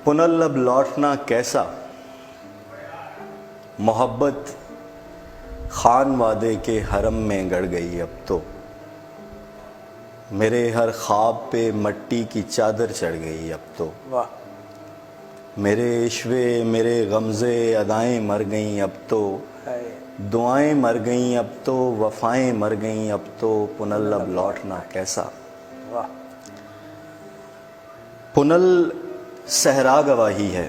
पुनल अब लौटना कैसा, मोहब्बत खान वादे के हरम में गड़ गई अब तो। मेरे हर ख्वाब पे मट्टी की चादर चढ़ गई अब तो। वाह। मेरे इश्वे मेरे गमज़े अदाएं मर गईं अब तो। है। दुआएं मर गईं अब तो, वफ़ाएं मर गईं अब तो। पुनल अब लौटना कैसा। वाह। पुनल सहरा गवाही है,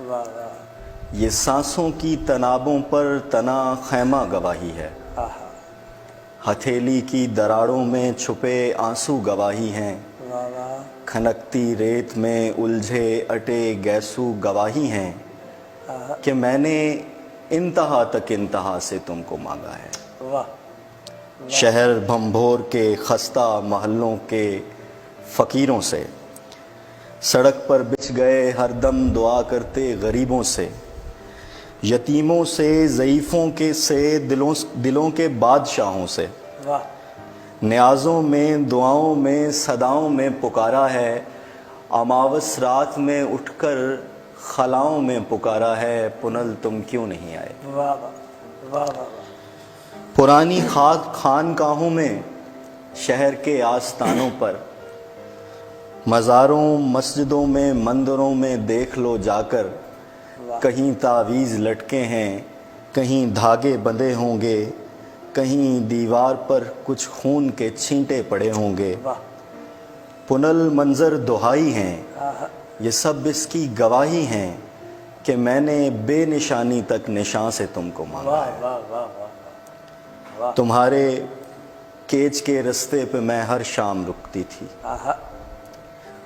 वाह वाह। ये सांसों की तनाबों पर तना खैमा गवाही है। आहा। हथेली की दरारों में छुपे आंसू गवाही हैं। वाह वाह। खनकती रेत में उलझे अटे गैसू गवाही हैं आहा। कि मैंने इंतहा तक इंतहा से तुमको मांगा है। वाह। शहर भंभोर के खस्ता महलों के फ़कीरों से, सड़क पर बिछ गए हरदम दुआ करते गरीबों से, यतीमों से, ज़ईफ़ों के से, दिलों के बादशाहों से। वाह। न्याज़ों में, दुआओं में, सदाओं में पुकारा है। अमावस रात में उठकर खलाओं में पुकारा है, पुनल तुम क्यों नहीं आए। वाह वाह। वाह वाह। पुरानी खानकाहों में, शहर के आस्तानों पर, मज़ारों मस्जिदों में, मंदिरों में देख लो जाकर। कहीं तावीज़ लटके हैं, कहीं धागे बंधे होंगे, कहीं दीवार पर कुछ खून के छींटे पड़े होंगे। वाह। पुनल मंजर दुहाई हैं, आहा। ये सब इसकी गवाही हैं कि मैंने बेनिशानी तक निशान से तुमको मांगा वाह है। वाह वाह वाह वाह। तुम्हारे केज के रास्ते पे मैं हर शाम रुकती थी। आहा।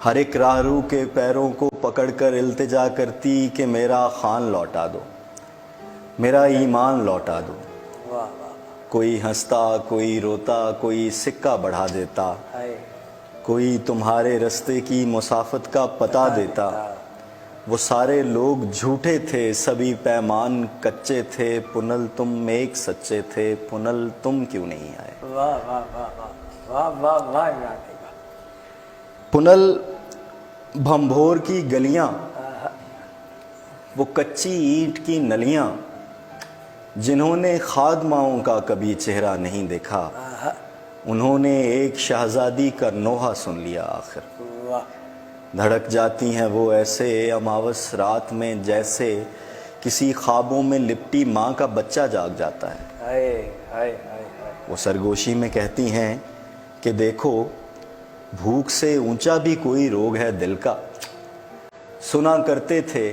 हर एक राहरू के पैरों को पकड़कर इल्तिजा करती कि मेरा खान लौटा दो, मेरा ईमान लौटा दो। वाह वाह। कोई हंसता, कोई रोता, कोई सिक्का बढ़ा देता, है। कोई तुम्हारे रास्ते की मुसाफत का पता देता। वो सारे लोग झूठे थे, सभी पैमान कच्चे थे। पुनल तुम एक सच्चे थे, पुनल तुम क्यों नहीं आए। वाह वाह वाह वाह वाह वाह वाह इमरान भाई वाह। पुनल भंभोर की गलियां, वो कच्ची ईंट की नलियां, जिन्होंने खादमाओं का कभी चेहरा नहीं देखा, आहा। उन्होंने एक शहजादी का नोहा सुन लिया आखिर। वाह। धड़क जाती हैं वो ऐसे अमावस रात में, जैसे किसी ख्वाबों में लिपटी माँ का बच्चा जाग जाता है। हाय हाय हाय हाय। वो सरगोशी में कहती हैं कि देखो, भूख से ऊंचा भी कोई रोग है दिल का। सुना करते थे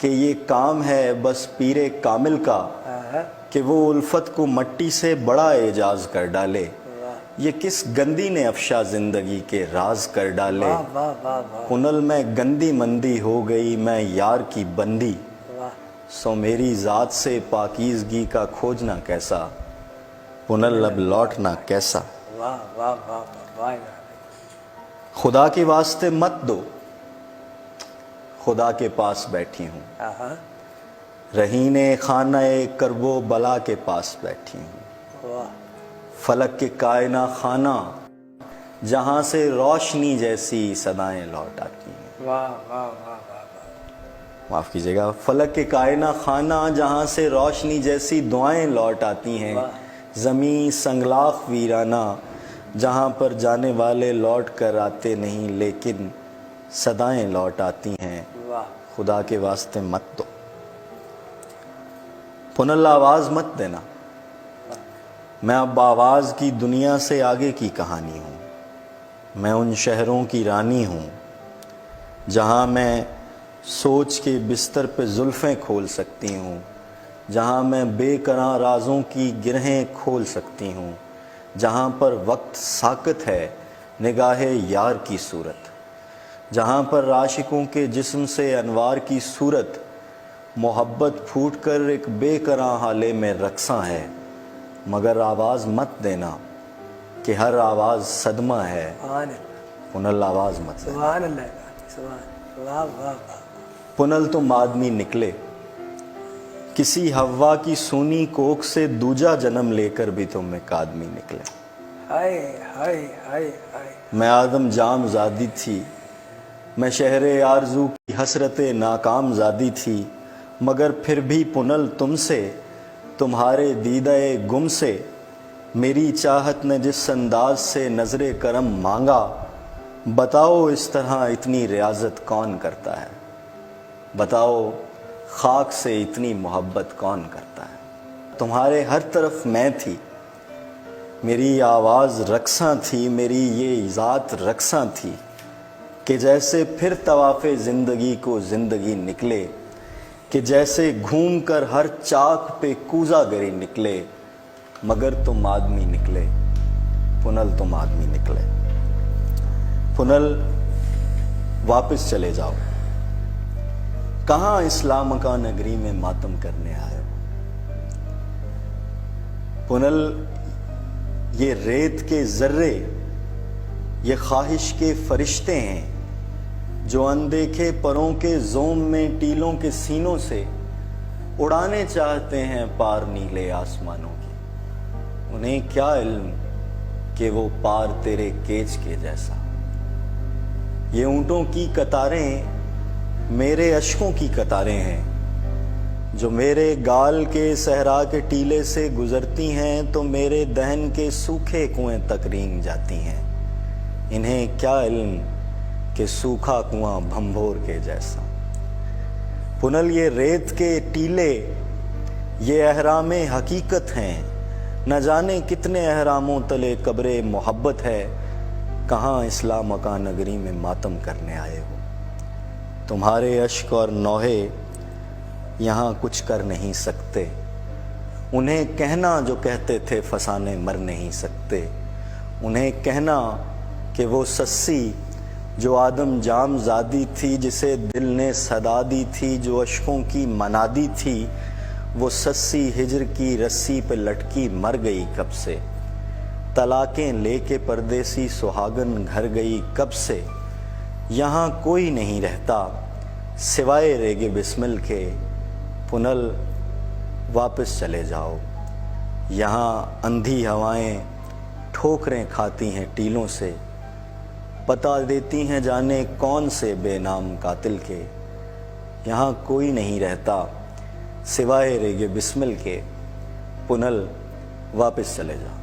कि ये काम है बस पीरे कामिल का, आहा। कि वो उल्फत को मट्टी से बड़ा एजाज कर डाले। वाह ये किस गंदी ने अफशा जिंदगी के राज कर डाले। वाह वाह वाह वाह। पुनल में गंदी मंदी हो गई, मैं यार की बंदी। वाह। सो मेरी ज़ात से पाकीज़गी का खोजना कैसा, पुनल अब लौटना कैसा। वाह वाह वाह वाह इमरान भाई। खुदा के वास्ते मत दो, खुदा के पास बैठी हूँ। आहा। रहीने खाना-ए करबो बला के पास बैठी हूँ। वाह। फलक के कायना खाना, जहाँ से रोशनी जैसी सदाएं लौट आती हैं। वाह वाह वाह वाह। माफ़ कीजिएगा, फलक के कायना खाना, जहाँ से रोशनी जैसी दुआएं लौट आती हैं। ज़मीं संगलाख वीराना, जहाँ पर जाने वाले लौट कर आते नहीं, लेकिन सदाएं लौट आती हैं। वाह। खुदा के वास्ते मत दो, पुनल आवाज़ मत देना। मैं अब आवाज़ की दुनिया से आगे की कहानी हूँ। मैं उन शहरों की रानी हूँ जहाँ मैं सोच के बिस्तर पे जुल्फ़ें खोल सकती हूँ, जहाँ मैं बेकरार राज़ों की गिरहें खोल सकती हूँ, जहाँ पर वक्त साकत है निगाहे यार की सूरत, जहाँ पर आशिकों के जिस्म से अनवार की सूरत, मोहब्बत फूट कर एक बेकरार हाले में रक्सा है। मगर आवाज़ मत देना कि हर आवाज़ सदमा है, सुभान पुनल आवाज़ मत देना। सुभान अल्लाह सुभान। वाह वाह वाह। पुनल तुम आदमी निकले, किसी हवा की सूनी कोख से दूजा जन्म लेकर भी तुम एक आदमी निकले। हाय हाय हाय हाय। मैं आदम जाम ज़ादी थी, میں شہر آرزو کی حسرت ناکام زادی تھی، مگر پھر بھی پنل تم سے، تمہارے دیدہ گم سے، میری چاہت نے جس انداز سے نظر کرم مانگا، بتاؤ اس طرح اتنی ریاضت کون کرتا ہے، بتاؤ خاک سے اتنی محبت کون کرتا ہے۔ تمہارے ہر طرف میں تھی، میری آواز رقصاں تھی، میری یہ ذات رقصاں تھی، کہ جیسے پھر طواف زندگی کو زندگی نکلے، کہ جیسے گھوم کر ہر چاک پہ کوزہ گری نکلے، مگر تم آدمی نکلے، پنل تم آدمی نکلے۔ پنل واپس چلے جاؤ، کہاں اسلام کا نگری میں ماتم کرنے آئے ہو۔ پنل یہ ریت کے ذرے، یہ خواہش کے فرشتے ہیں جو اندیکھے پروں کے زوم میں ٹیلوں کے سینوں سے اڑانے چاہتے ہیں پار نیلے آسمانوں کی۔ انہیں کیا علم کہ وہ پار تیرے کیچ کے جیسا۔ یہ اونٹوں کی قطاریں میرے اشکوں کی قطاریں ہیں، جو میرے گال کے صحرا کے ٹیلے سے گزرتی ہیں تو میرے دہن کے سوکھے کنویں تک رینگ جاتی ہیں۔ انہیں کیا علم کہ سوکھا کنواں بھمبور کے جیسا۔ پنل یہ ریت کے ٹیلے، یہ احرام حقیقت ہیں، نہ جانے کتنے احراموں تلے قبر محبت ہے، کہاں اسلام کا نگری میں ماتم کرنے آئے ہو۔ تمہارے اشک اور نوحے یہاں کچھ کر نہیں سکتے، انہیں کہنا جو کہتے تھے فسانے مر نہیں سکتے، انہیں کہنا کہ وہ سسی جو آدم جام زادی تھی، جسے دل نے صدا دی تھی، جو اشکوں کی منادی تھی، وہ سسی ہجر کی رسی پہ لٹکی مر گئی کب سے، طلاقیں لے کے پردیسی سہاگن گھر گئی کب سے۔ یہاں کوئی نہیں رہتا سوائے ریگ بسمل کے، پنل واپس چلے جاؤ۔ یہاں اندھی ہوائیں ٹھوکریں کھاتی ہیں ٹیلوں سے، بتا دیتی ہیں جانے کون سے بے نام قاتل کے۔ یہاں کوئی نہیں رہتا سوائے ریگ بسمل کے، پنل واپس چلے جاؤ۔